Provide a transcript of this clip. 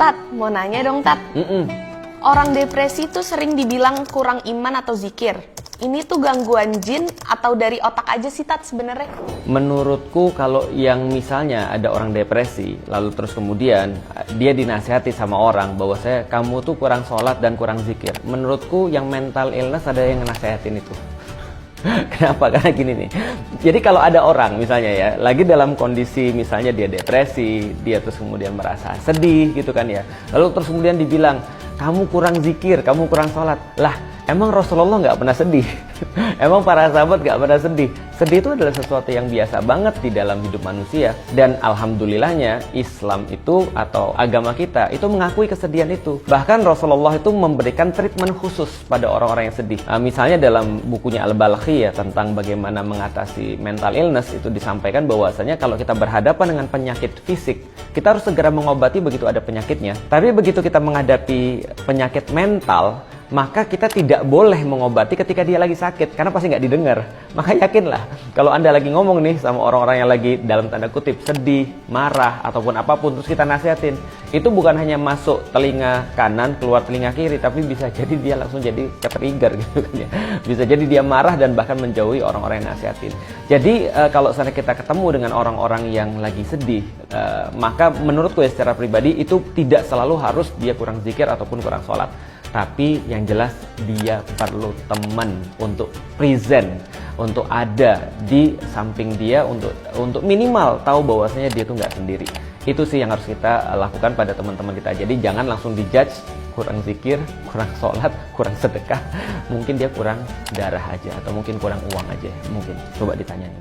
Tat, mau nanya dong Tat. Orang depresi tuh sering dibilang kurang iman atau zikir. Ini tuh gangguan jin atau dari otak aja sih Tat sebenarnya? Menurutku kalau yang misalnya ada orang depresi, lalu terus kemudian dia dinasihati sama orang bahwa kamu tuh kurang sholat dan kurang zikir. Menurutku yang mental illness ada yang nasehatin itu. Kenapa? Karena gini nih. Jadi kalau ada orang misalnya ya, lagi dalam kondisi misalnya dia depresi, dia terus kemudian merasa sedih gitu kan ya. Lalu terus kemudian dibilang, kamu kurang zikir, kamu kurang sholat. Lah, emang Rasulullah nggak pernah sedih? Emang para sahabat nggak pernah sedih? Sedih itu adalah sesuatu yang biasa banget di dalam hidup manusia. Dan alhamdulillahnya Islam itu atau agama kita itu mengakui kesedihan itu. Bahkan Rasulullah itu memberikan treatment khusus pada orang-orang yang sedih. Misalnya dalam bukunya Al-Balakhi ya, tentang bagaimana mengatasi mental illness, itu disampaikan bahwasanya kalau kita berhadapan dengan penyakit fisik, kita harus segera mengobati begitu ada penyakitnya. Tapi begitu kita menghadapi penyakit mental, maka kita tidak boleh mengobati ketika dia lagi sakit, karena pasti nggak didengar. Maka yakinlah, kalau Anda lagi ngomong nih sama orang-orang yang lagi dalam tanda kutip sedih, marah, ataupun apapun, terus kita nasihatin, itu bukan hanya masuk telinga kanan, keluar telinga kiri, tapi bisa jadi dia langsung jadi ketrigger gitu kan ya. Bisa jadi dia marah dan bahkan menjauhi orang-orang yang nasihatin. Jadi kalau misalnya kita ketemu dengan orang-orang yang lagi sedih, maka menurutku ya secara pribadi itu tidak selalu harus dia kurang zikir ataupun kurang sholat. Tapi yang jelas dia perlu teman untuk present, untuk ada di samping dia, untuk minimal tahu bahwasanya dia tuh nggak sendiri. Itu sih yang harus kita lakukan pada teman-teman kita. Jadi jangan langsung dijudge, kurang zikir, kurang sholat, kurang sedekah. Mungkin dia kurang darah aja, atau mungkin kurang uang aja. Mungkin coba ditanyain.